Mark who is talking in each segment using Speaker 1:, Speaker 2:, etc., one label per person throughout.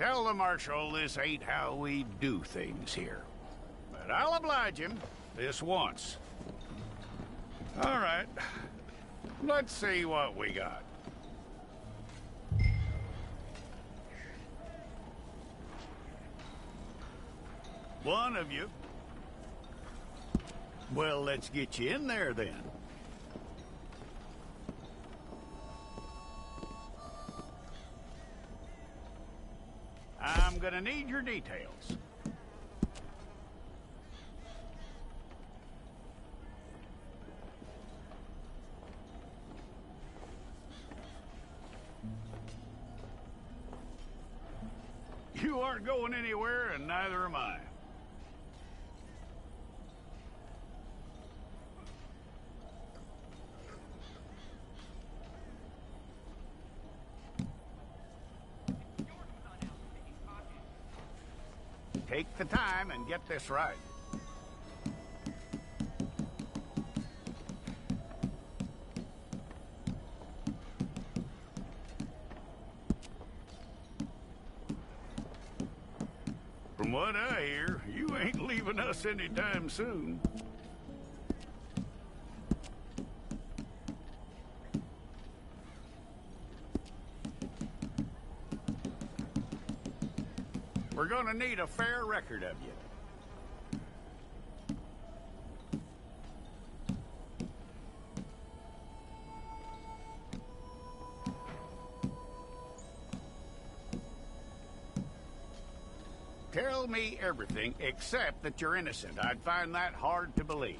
Speaker 1: Tell the Marshal this ain't how we do things here. But I'll oblige him this once. All right. Let's see what we got. One of you. Well, let's get you in there then. I'm gonna need your details. You aren't going anywhere, and neither am I. Take the time and get this right. From what I hear, you ain't leaving us anytime soon. We're gonna need a fair record of you. Tell me everything except that you're innocent. I'd find that hard to believe.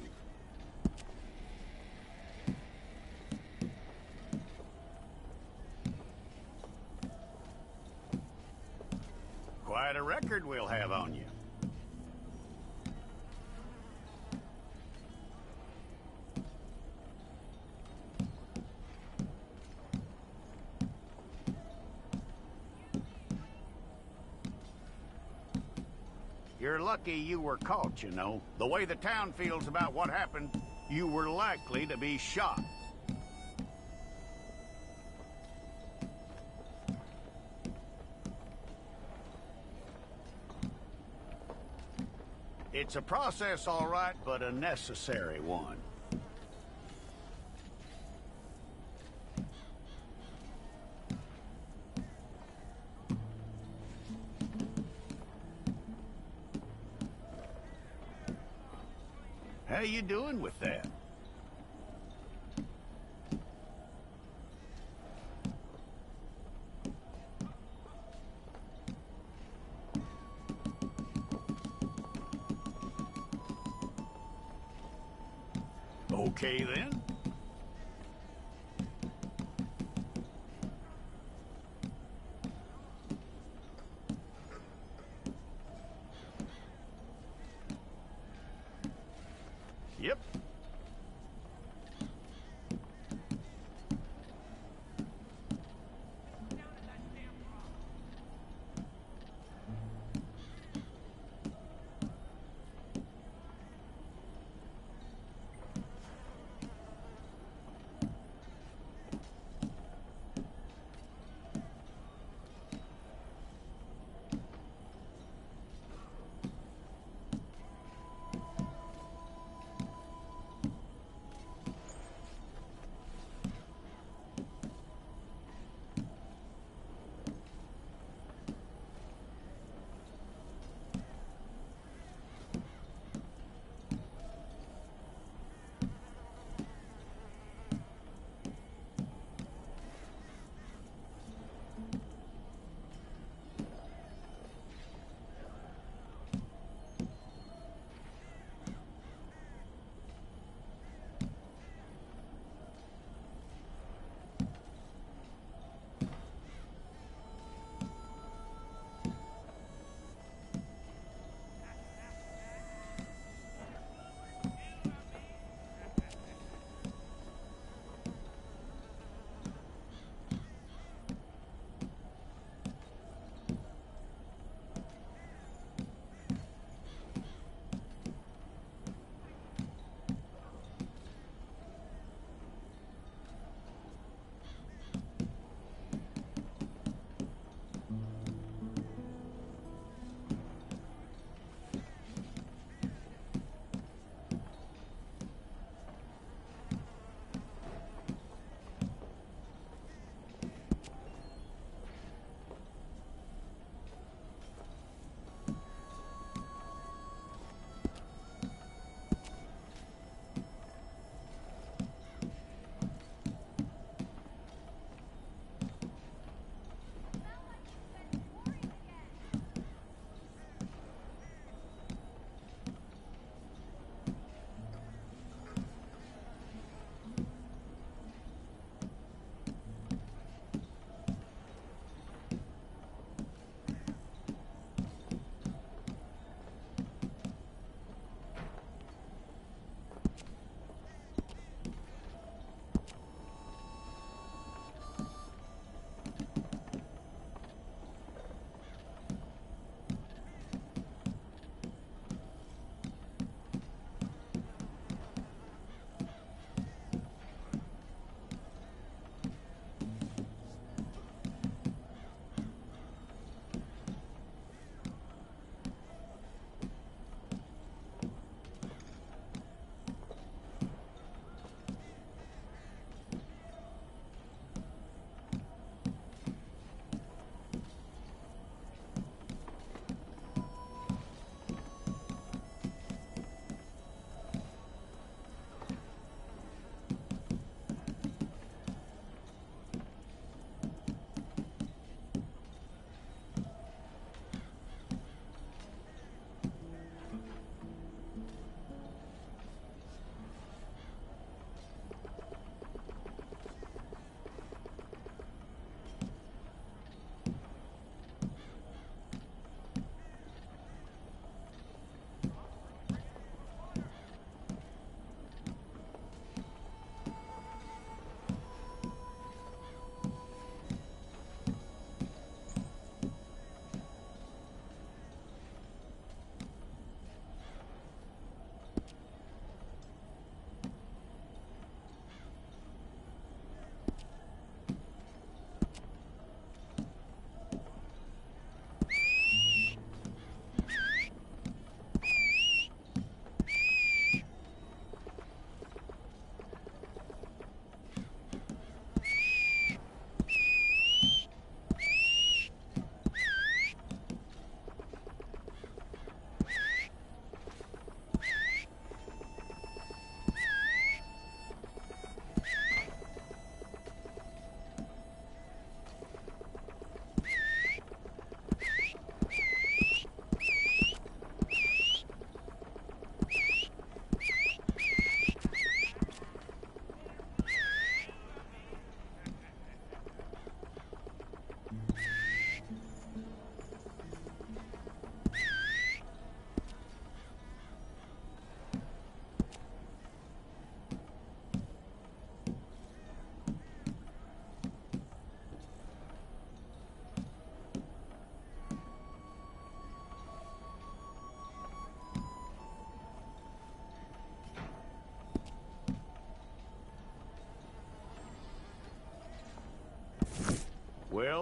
Speaker 1: Quite a record we'll have on you. You're lucky you were caught, you know. The way the town feels about what happened, you were likely to be shot. It's a process, all right, but a necessary one. How you doing with that? Okay, then. Yep.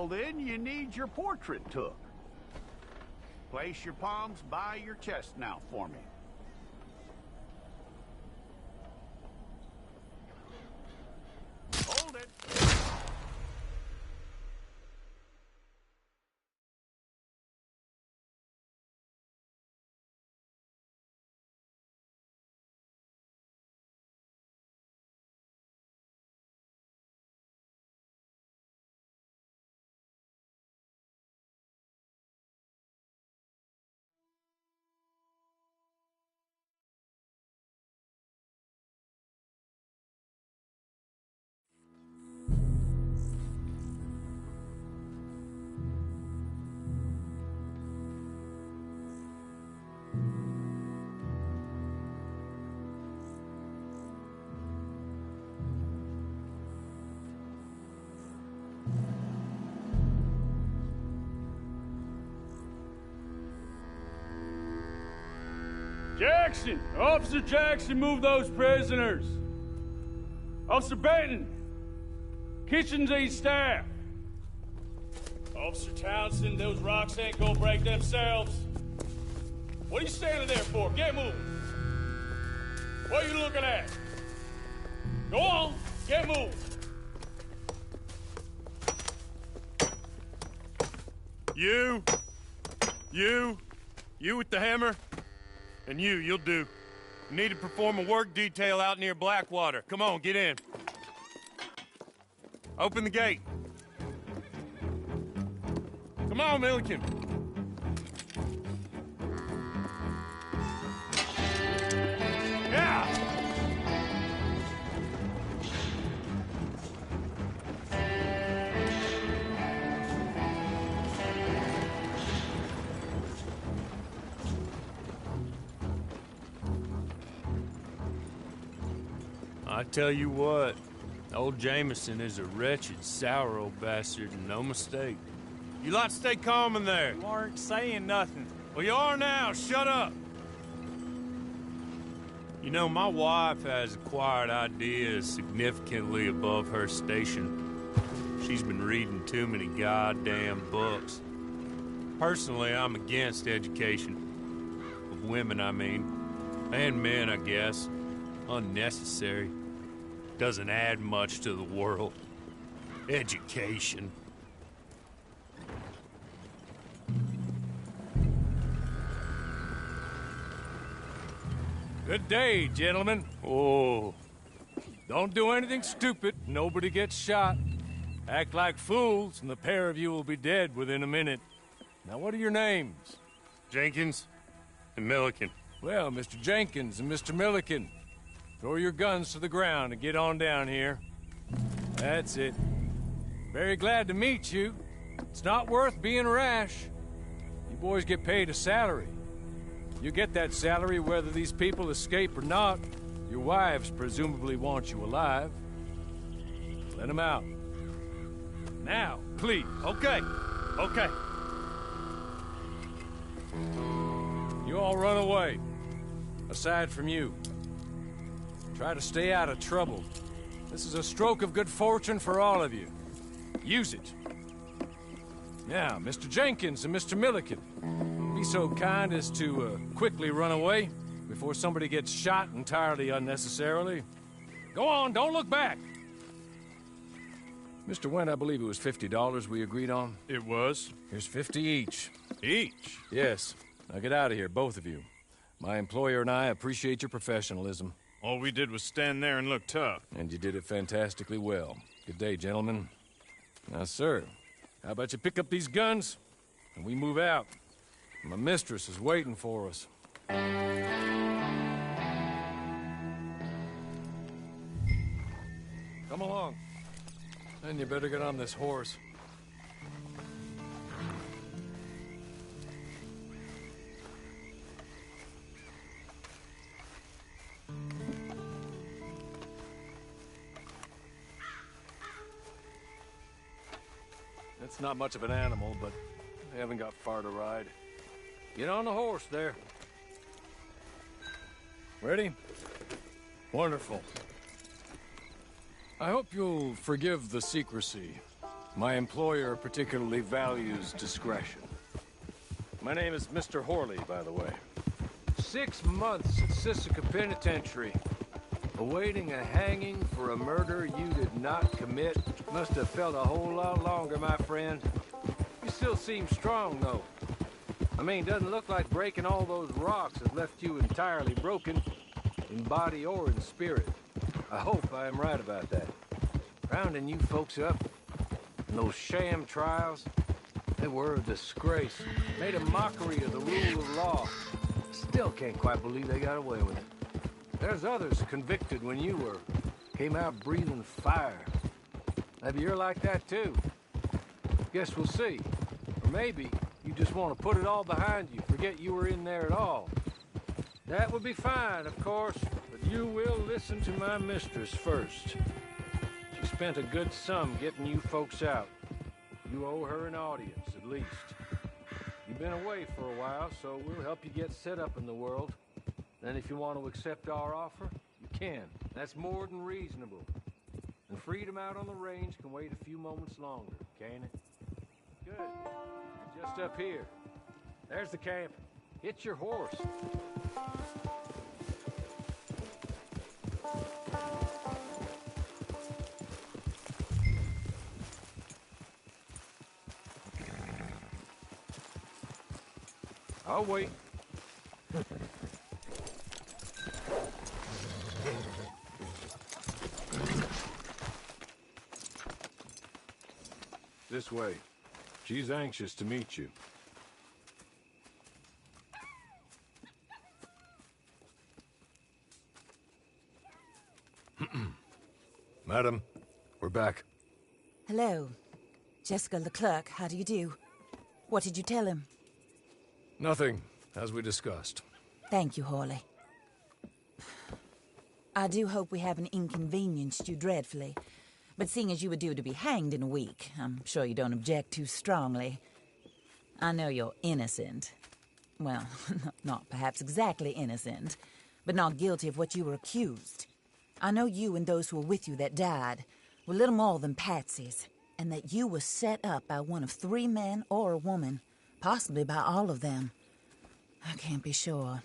Speaker 1: then you need your portrait took. Place your palms by your chest now for me. Hold it.
Speaker 2: Jackson! Officer Jackson, move those prisoners! Officer Benton! Kitchens aid staff! Officer Townsend, those rocks ain't gonna break themselves. What are you standing there for? Get moving! What are you looking at? Go on, get moving!
Speaker 3: You with the hammer? And you'll do. You need to perform a work detail out near Blackwater. Come on, get in. Open the gate. Come on, Milliken. Yeah! I tell you what, old Jameson is a wretched, sour old bastard, and no mistake. You lot stay calm in there.
Speaker 4: You aren't saying nothing.
Speaker 3: Well, you are now. Shut up. You know, my wife has acquired ideas significantly above her station. She's been reading too many goddamn books. Personally, I'm against education. Of women, I mean. And men, I guess. Unnecessary. Doesn't add much to the world. Education.
Speaker 4: Good day, gentlemen.
Speaker 3: Oh.
Speaker 4: Don't do anything stupid. Nobody gets shot. Act like fools, and the pair of you will be dead within a minute. Now, what are your names?
Speaker 3: Jenkins and Milliken.
Speaker 4: Well, Mr. Jenkins and Mr. Milliken, throw your guns to the ground and get on down here. That's it. Very glad to meet you. It's not worth being rash. You boys get paid a salary. You get that salary whether these people escape or not. Your wives presumably want you alive. Let them out. Now, please.
Speaker 3: Okay.
Speaker 4: You all run away. Aside from you. Try to stay out of trouble. This is a stroke of good fortune for all of you. Use it. Now, Mr. Jenkins and Mr. Milliken, be so kind as to quickly run away before somebody gets shot entirely unnecessarily. Go on, don't look back. Mr. Wendt, I believe it was $50 we agreed on.
Speaker 3: It was.
Speaker 4: Here's 50 each.
Speaker 3: Each?
Speaker 4: Yes. Now get out of here, both of you. My employer and I appreciate your professionalism.
Speaker 3: All we did was stand there and look tough.
Speaker 4: And you did it fantastically well. Good day, gentlemen. Now, sir, how about you pick up these guns, and we move out? My mistress is waiting for us. Come along. And you better get on this horse. It's not much of an animal, but they haven't got far to ride. Get on the horse there. Ready? Wonderful. I hope you'll forgive the secrecy. My employer particularly values discretion. My name is Mr. Horley, by the way. 6 months at Sisika Penitentiary, awaiting a hanging for a murder you did not commit. Must have felt a whole lot longer, my friend. You still seem strong, though. I mean, doesn't look like breaking all those rocks has left you entirely broken, in body or in spirit. I hope I am right about that. Rounding you folks up, and those sham trials, they were a disgrace. Made a mockery of the rule of law. Still can't quite believe they got away with it. There's others convicted when you were. Came out breathing fire. Maybe you're like that too. Guess we'll see. Or maybe you just want to put it all behind you, forget you were in there at all. That would be fine, of course, but you will listen to my mistress first. She spent a good sum getting you folks out. You owe her an audience, at least. You've been away for a while, so we'll help you get set up in the world. Then if you want to accept our offer, you can. That's more than reasonable. And freedom out on the range can wait a few moments longer, can't it? Good. Just up here. There's the camp. Hit your horse. I'll wait. This way. She's anxious to meet you. Madam, we're back.
Speaker 5: Hello. Jessica Leclerc, how do you do? What did you tell him?
Speaker 4: Nothing, as we discussed.
Speaker 5: Thank you, Horley. I do hope we haven't inconvenienced you dreadfully. But seeing as you were due to be hanged in a week, I'm sure you don't object too strongly. I know you're innocent. Well, not perhaps exactly innocent, but not guilty of what you were accused. I know you and those who were with you that died were little more than patsies, and that you were set up by one of 3 men or a woman, possibly by all of them. I can't be sure,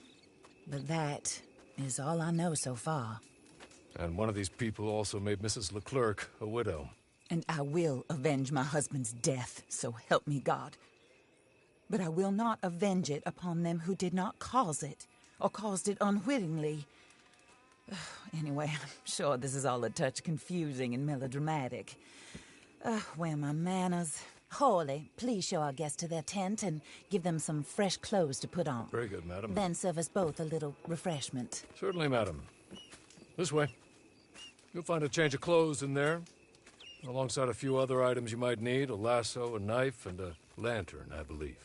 Speaker 5: but that is all I know so far.
Speaker 4: And one of these people also made Mrs. Leclerc a widow.
Speaker 5: And I will avenge my husband's death, so help me God. But I will not avenge it upon them who did not cause it, or caused it unwittingly. Anyway, I'm sure this is all a touch confusing and melodramatic. Where are my manners? Horley, please show our guests to their tent and give them some fresh clothes to put on.
Speaker 4: Very good, madam.
Speaker 5: Then serve us both a little refreshment.
Speaker 4: Certainly, madam. This way. You'll find a change of clothes in there, alongside a few other items you might need, a lasso, a knife, and a lantern, I believe.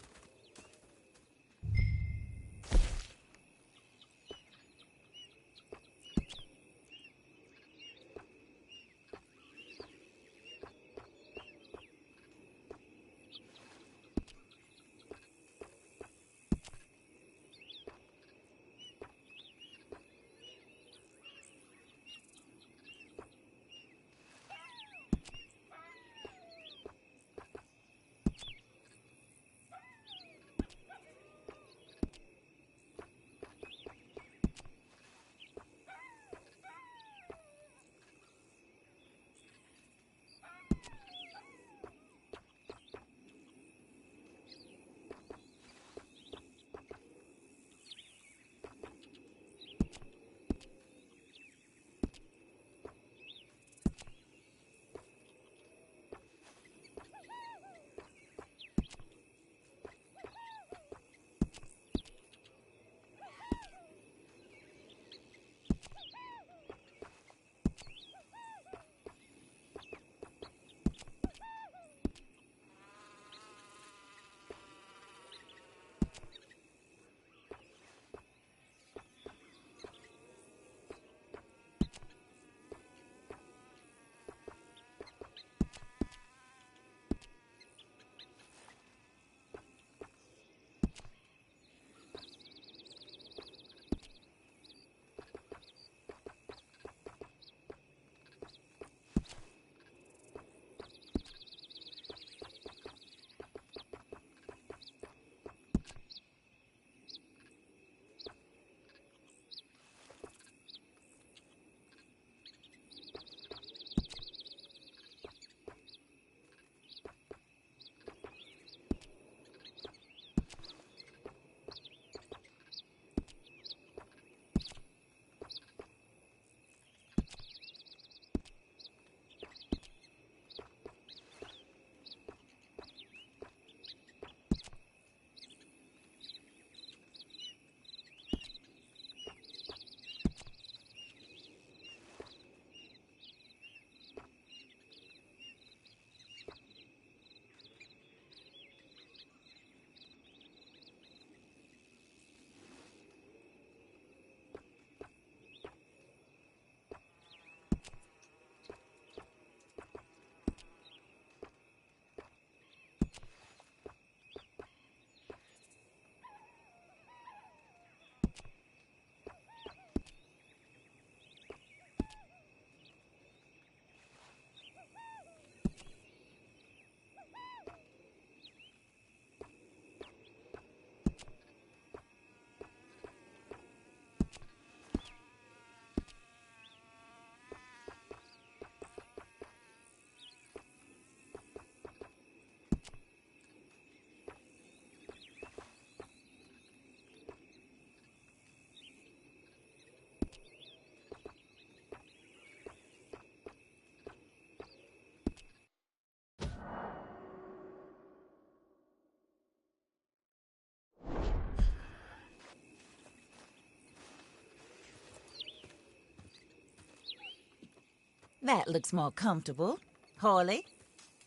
Speaker 5: That looks more comfortable. Hawley,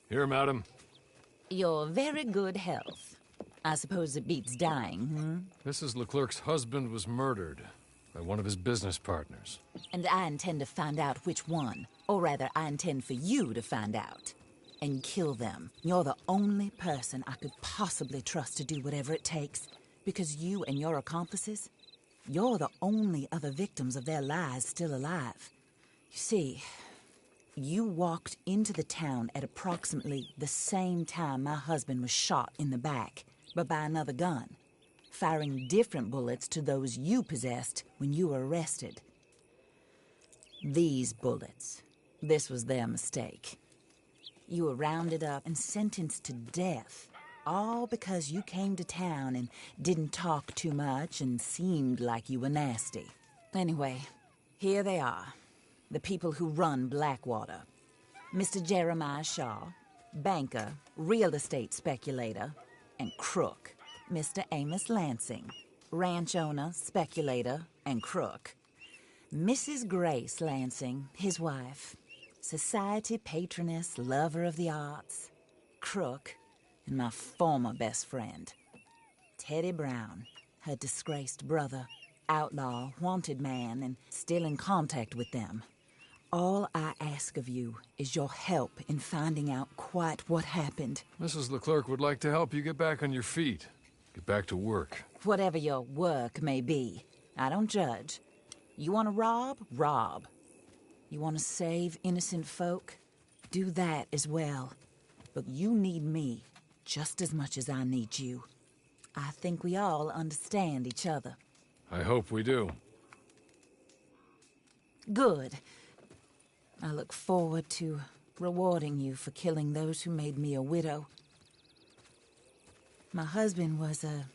Speaker 4: Here, madam.
Speaker 5: your very good health. I suppose it beats dying, hmm?
Speaker 4: Mrs. Leclerc's husband was murdered by one of his business partners.
Speaker 5: And I intend to find out which one. Or rather, I intend for you to find out. And kill them. You're the only person I could possibly trust to do whatever it takes. Because you and your accomplices, you're the only other victims of their lies still alive. You see, you walked into the town at approximately the same time my husband was shot in the back, but by another gun, firing different bullets to those you possessed when you were arrested. These bullets, this was their mistake. You were rounded up and sentenced to death, all because you came to town and didn't talk too much and seemed like you were nasty. Anyway, here they are. The people who run Blackwater. Mr. Jeremiah Shaw, banker, real estate speculator, and crook. Mr. Amos Lansing, ranch owner, speculator, and crook. Mrs. Grace Lansing, his wife, society patroness, lover of the arts, crook, and my former best friend. Teddy Brown, her disgraced brother, outlaw, wanted man, and still in contact with them. All I ask of you is your help in finding out quite what happened.
Speaker 4: Mrs. Leclerc would like to help you get back on your feet. Get back to work.
Speaker 5: Whatever your work may be, I don't judge. You want to rob? Rob. You want to save innocent folk? Do that as well. But you need me just as much as I need you. I think we all understand each other.
Speaker 4: I hope we do.
Speaker 5: Good. I look forward to rewarding you for killing those who made me a widow. My husband was a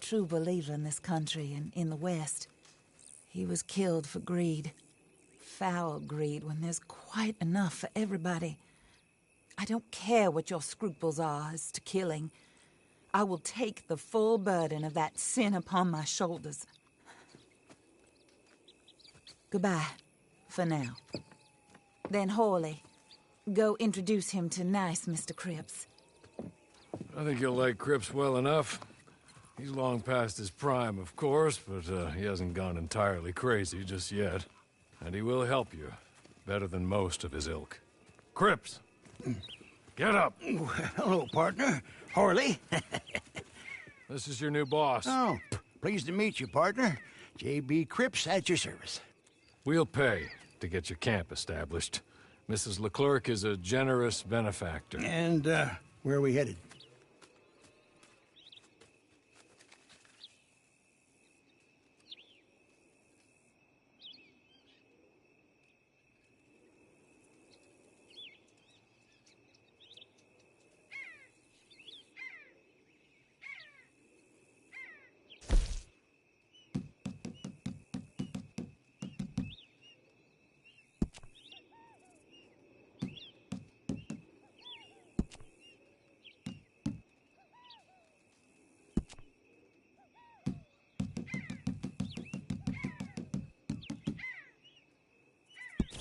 Speaker 5: true believer in this country and in the West. He was killed for greed. Foul greed when there's quite enough for everybody. I don't care what your scruples are as to killing. I will take the full burden of that sin upon my shoulders. Goodbye, for now. Then Hawley, go introduce him to nice Mr. Cripps.
Speaker 4: I think you'll like Cripps well enough. He's long past his prime, of course, but he hasn't gone entirely crazy just yet. And he will help you, better than most of his ilk. Cripps! Get up!
Speaker 6: Hello, partner. Hawley.
Speaker 4: This is your new boss.
Speaker 6: Oh, pleased to meet you, partner. J.B. Cripps at your service.
Speaker 4: We'll pay to get your camp established. Mrs. Leclerc is a generous benefactor.
Speaker 6: And, where are we headed?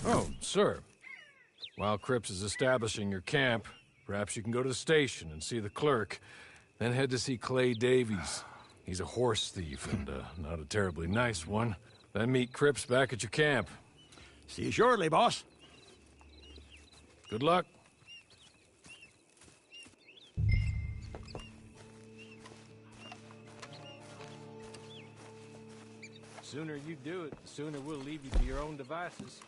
Speaker 4: Oh, sir. While Cripps is establishing your camp, perhaps you can go to the station and see the clerk, then head to see Clay Davies. He's a horse thief, and not a terribly nice one. Then meet Cripps back at your camp.
Speaker 6: See you shortly, boss.
Speaker 4: Good luck.
Speaker 3: The sooner you do it, the sooner we'll leave you to your own devices.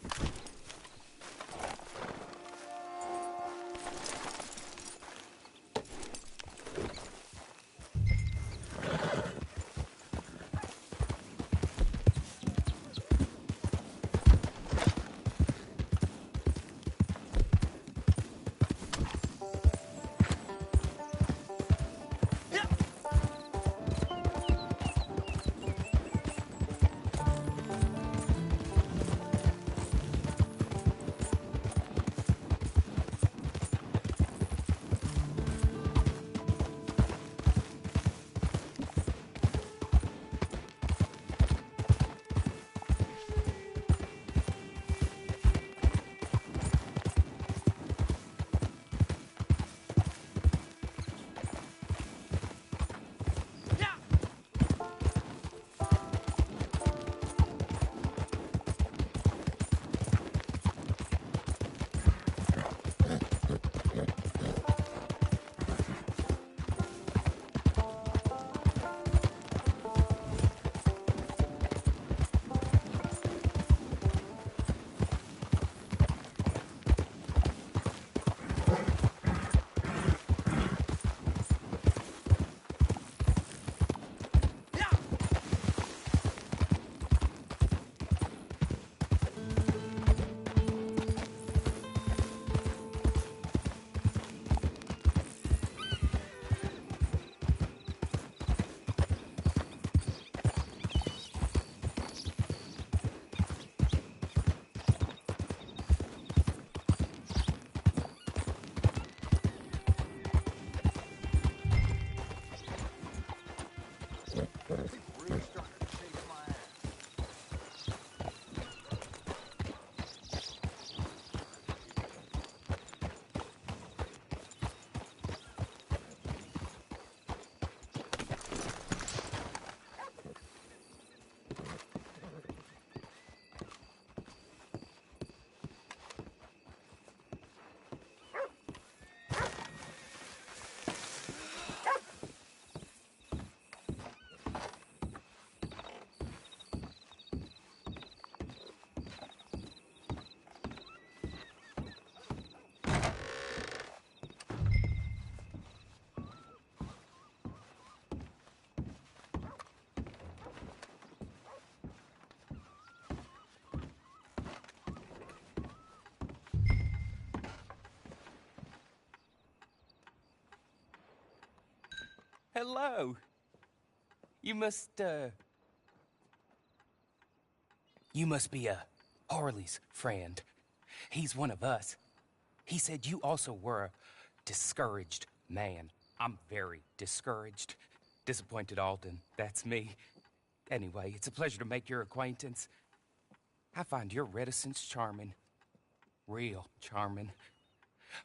Speaker 7: Hello. You must be Harley's friend. He's one of us. He said you also were a discouraged man. I'm very discouraged. Disappointed Alden, that's me. Anyway, it's a pleasure to make your acquaintance. I find your reticence charming. Real charming.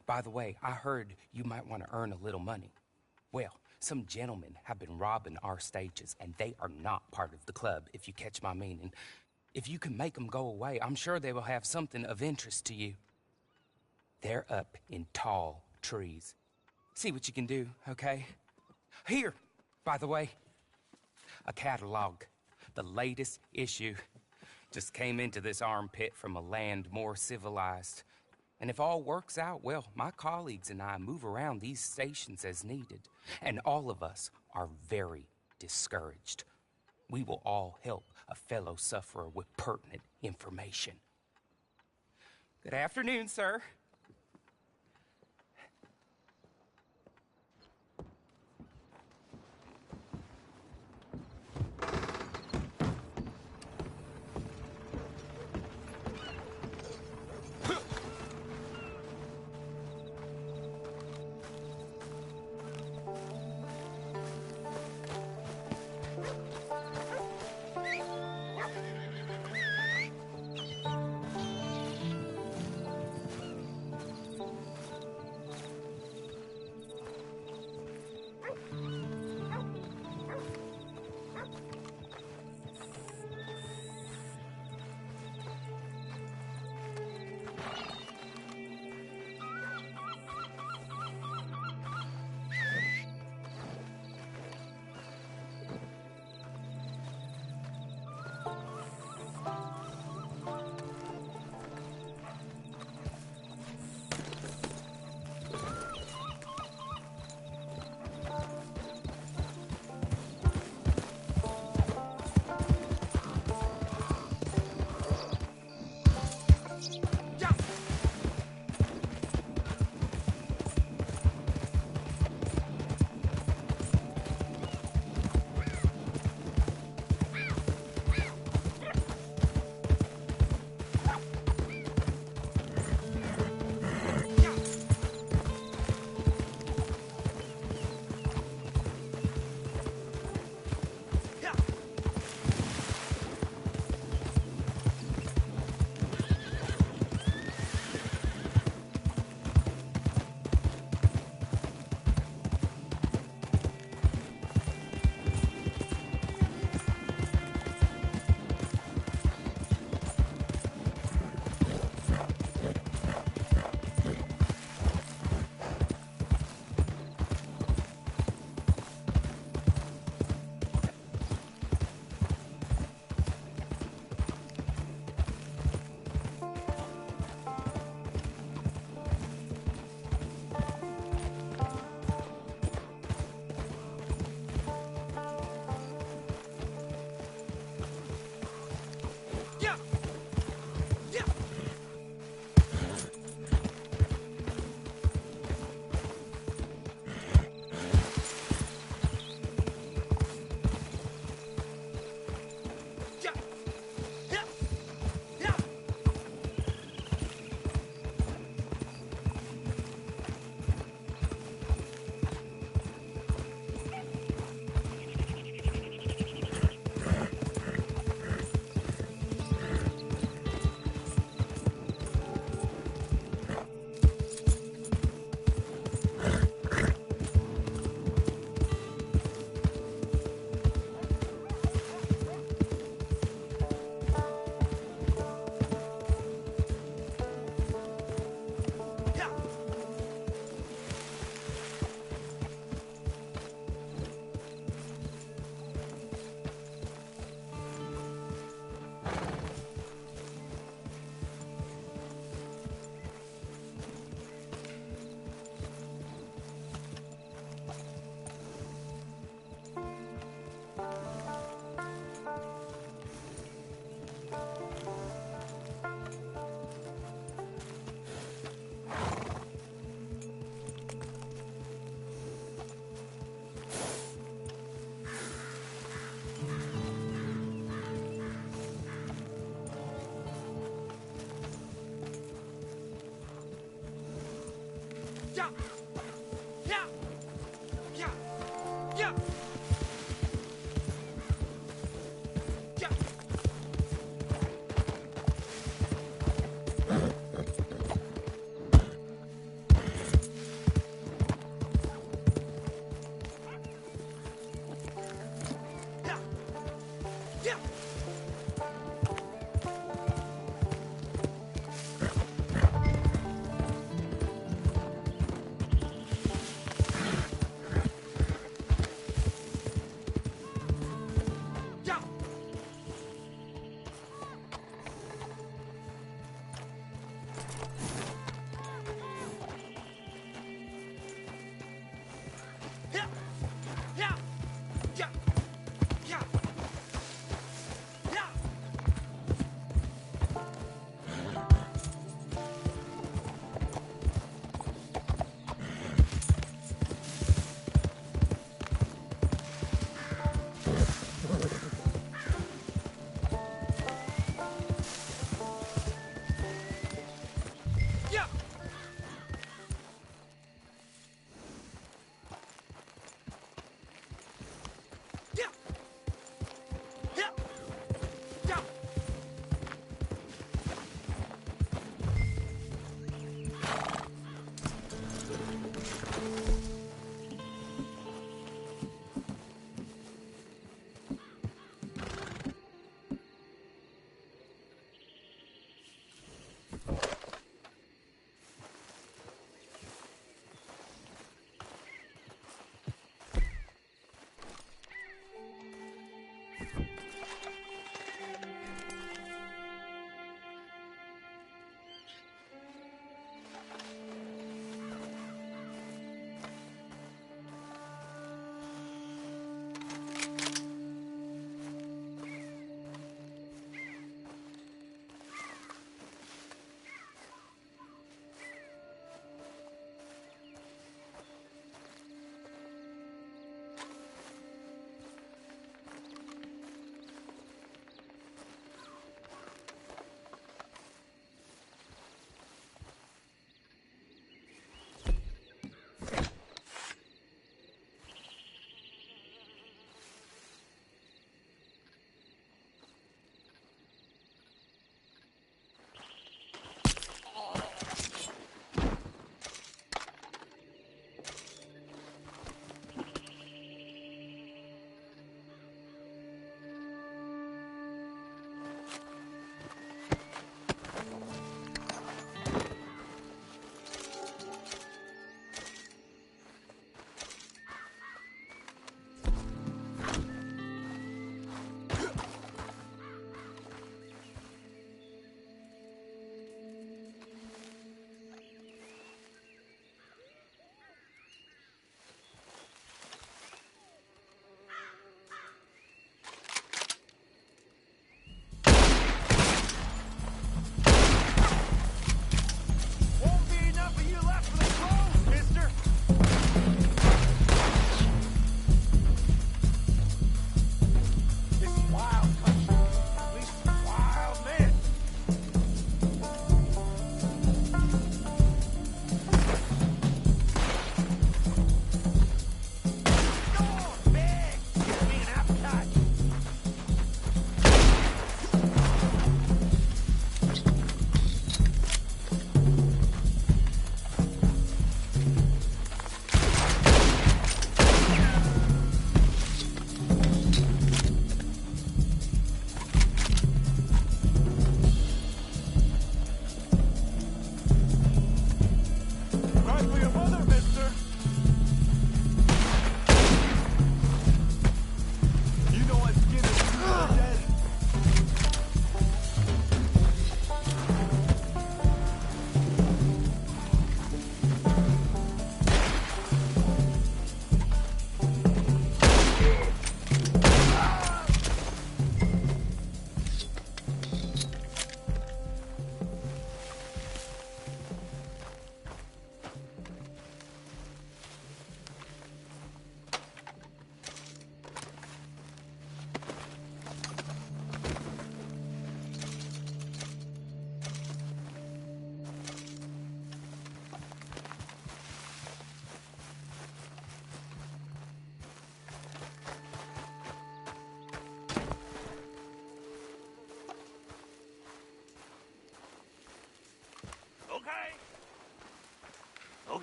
Speaker 7: By the way, I heard you might want to earn a little money. Well, some gentlemen have been robbing our stages, and they are not part of the club, if you catch my meaning. If you can make them go away, I'm sure they will have something of interest to you. They're up in tall trees. See what you can do, okay? Here, by the way, a catalog. The latest issue. Just came into this armpit from a land more civilized. And if all works out, well, my colleagues and I move around these stations as needed. And all of us are very discouraged. We will all help a fellow sufferer with pertinent information. Good afternoon, sir.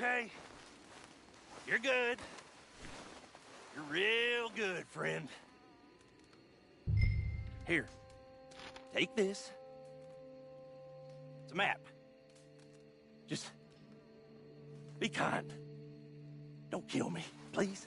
Speaker 8: okay? You're good. You're real good, friend. Here, take this. It's a map. Just be kind. Don't kill me, please.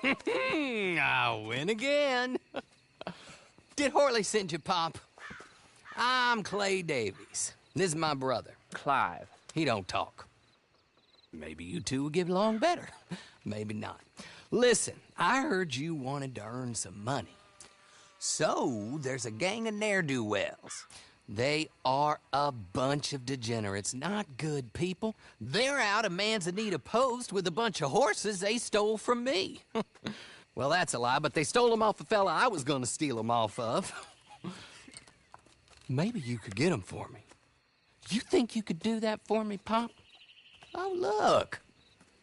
Speaker 9: I win again. Did Horley send you, Pop? I'm Clay Davies. This is my brother, Clive. He don't talk. Maybe you two will get along better. Maybe not. Listen, I heard you wanted to earn some money. So, there's a gang of ne'er-do-wells. They are a bunch of degenerates, not good people. They're out of Manzanita Post with a bunch of horses they stole from me. Well, that's a lie, but they stole them off a fella I was gonna steal them off of. Maybe you could get them for me. You think you could do that for me, Pop? Oh, look.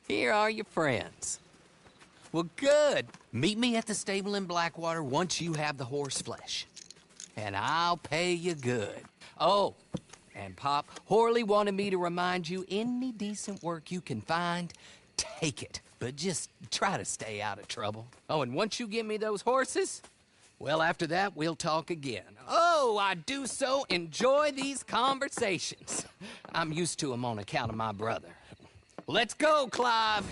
Speaker 9: Here are your friends. Well, good. Meet me at the stable in Blackwater once you have the horse flesh. And I'll pay you good. Oh, and Pop, Horley wanted me to remind you, any decent work you can find, take it. But just try to stay out of trouble. Oh, and once you give me those horses, well, after that, we'll talk again. Oh, I do so enjoy these conversations. I'm used to them on account of my brother. Let's go, Clive.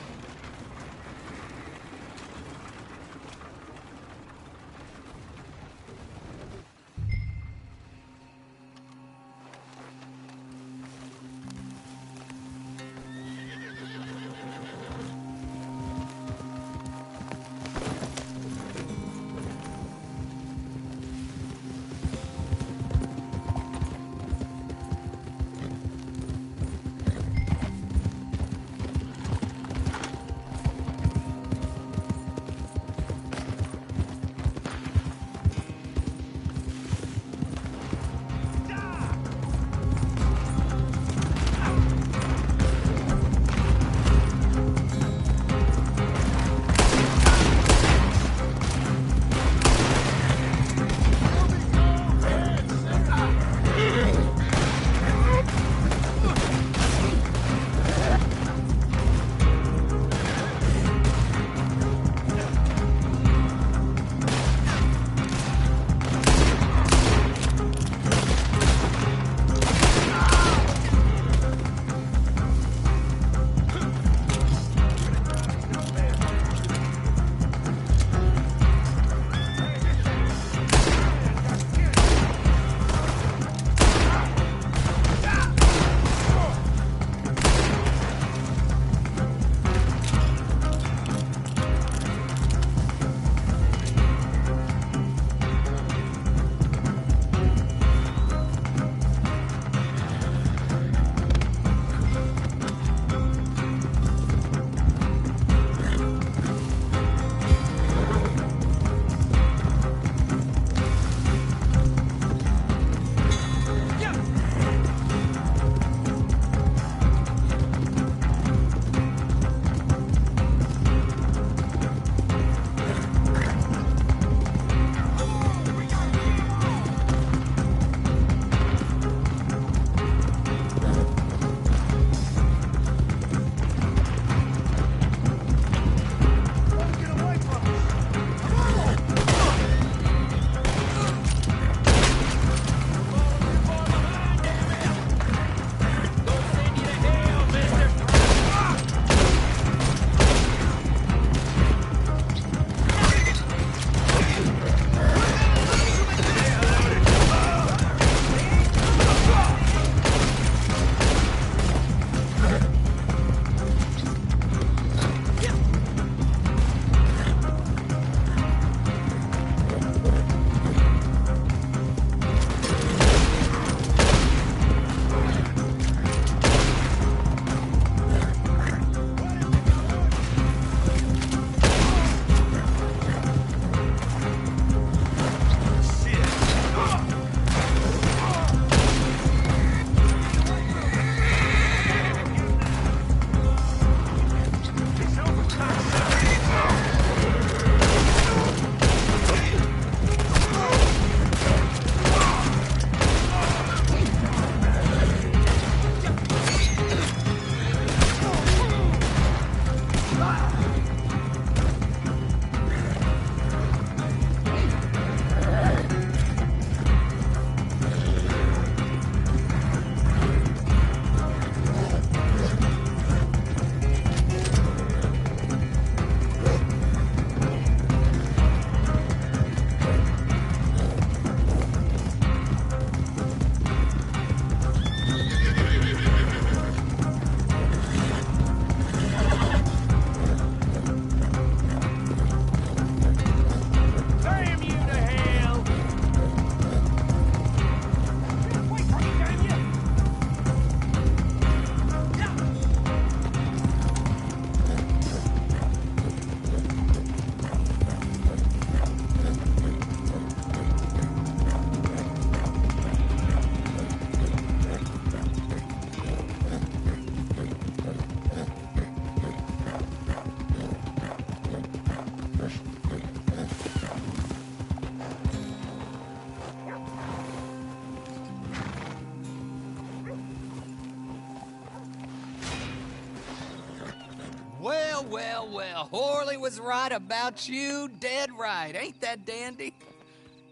Speaker 9: well. Horley was right about you, dead right. Ain't that dandy?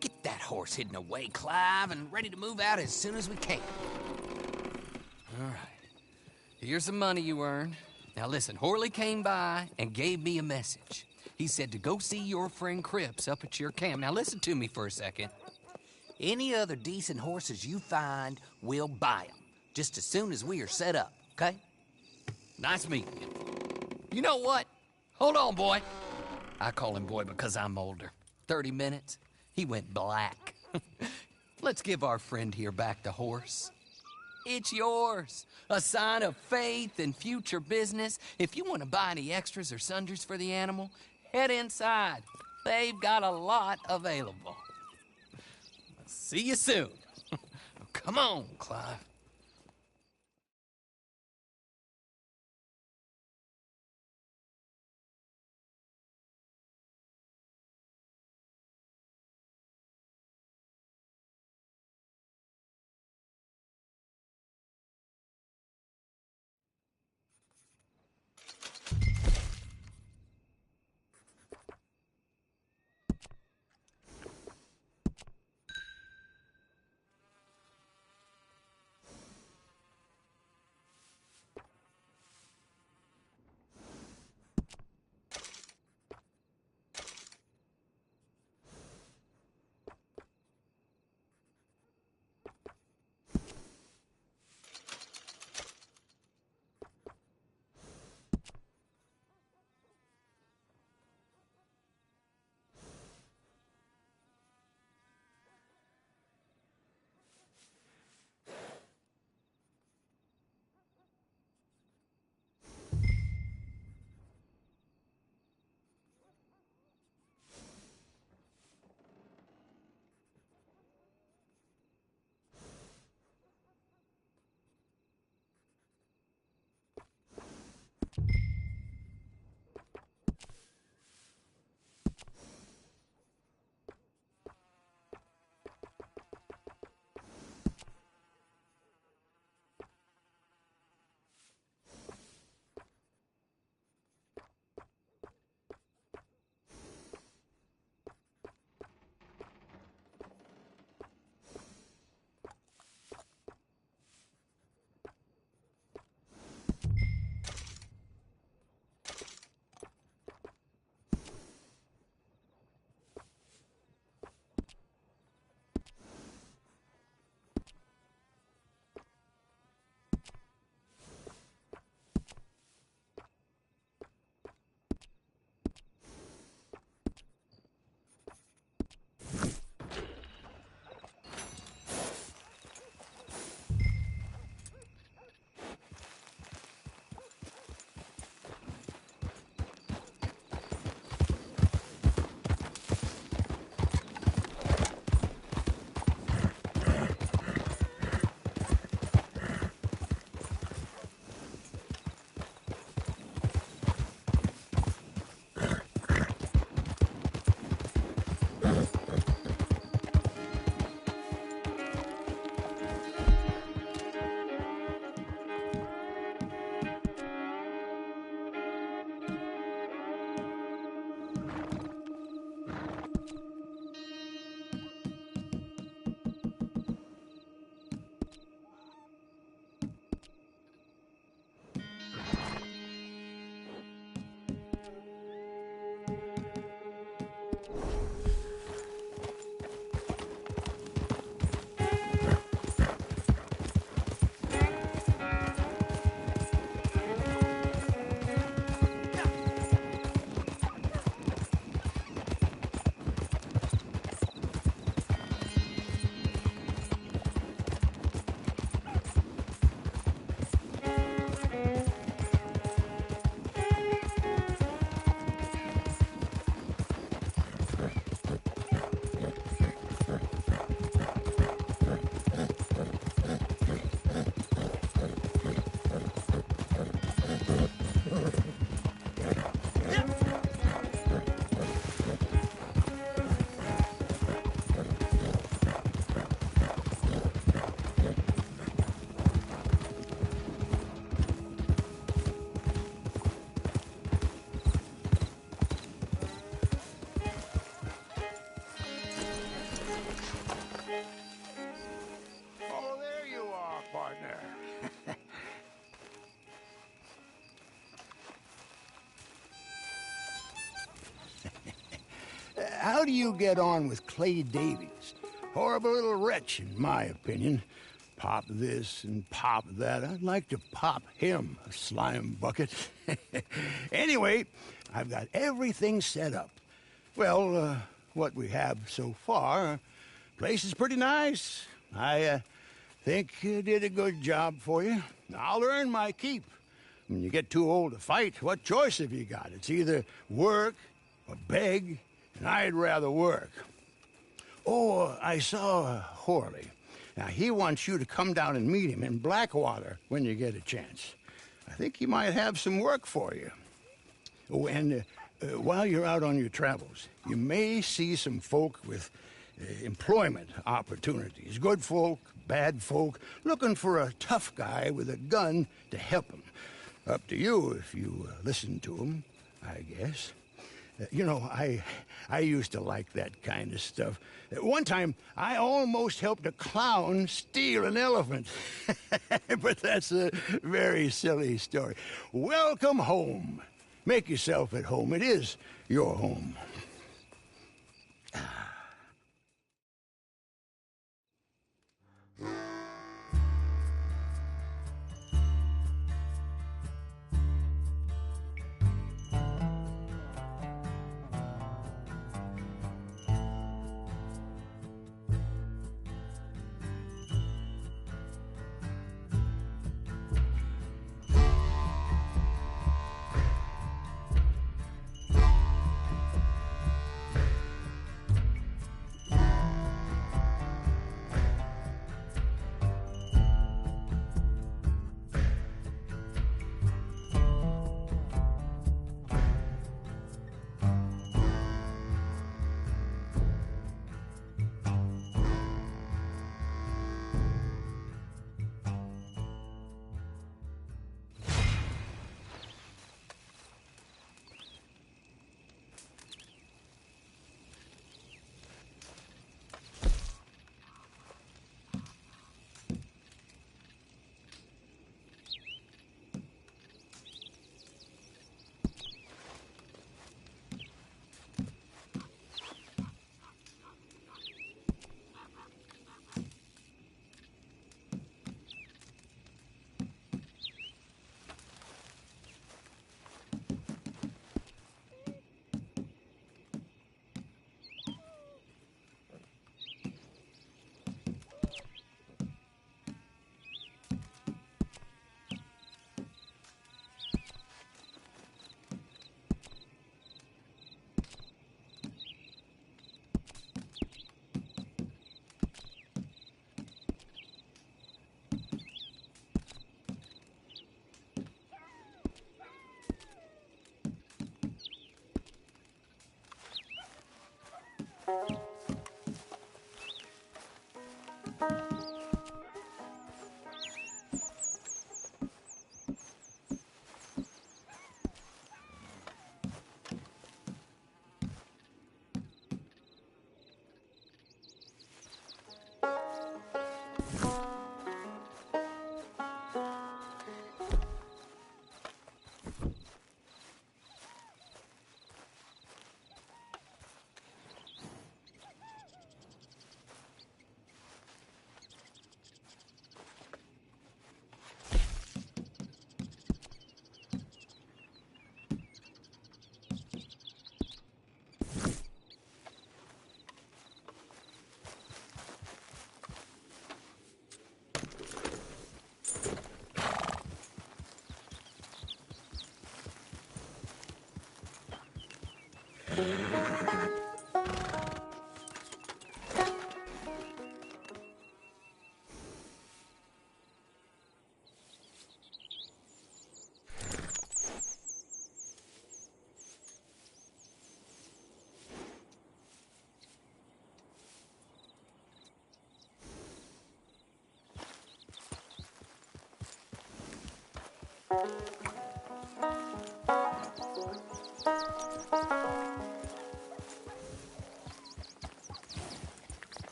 Speaker 9: Get that horse hidden away, Clive, and ready to move out as soon as we can. All right. Here's the money you earned. Now listen, Horley came by and gave me a message. He said to go see your friend Cripps up at your camp. Now listen to me for a second. Any other decent horses you find, we'll buy them. Just as soon as we are set up, okay? Nice meeting you. You know what? Hold on, boy. I call him boy because I'm older. 30 minutes, he went black. Let's give our friend here back the horse. It's yours. A sign of faith and future business. If you want to buy any extras or sundries for the animal, head inside. They've got a lot available. See you soon. Come on, Clive.
Speaker 6: how do you get on with Clay Davies? Horrible little wretch, in my opinion. Pop this and pop that. I'd like to pop him, a slime bucket. Anyway, I've got everything set up. Well, what we have so far, place is pretty nice. I think you did a good job for you. I'll earn my keep. When you get too old to fight, what choice have you got? It's either work or beg, and I'd rather work. Oh, I saw Horley. Now, he wants you to come down and meet him in Blackwater when you get a chance. I think he might have some work for you. Oh, and while you're out on your travels, you may see some folk with employment opportunities. Good folk, bad folk, looking for a tough guy with a gun to help them. Up to you if you listen to them, I guess. You know, I used to like that kind of stuff. One time, I almost helped a clown steal an elephant. But that's a very silly story. Welcome home. Make yourself at home. It is your home.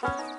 Speaker 10: Bye.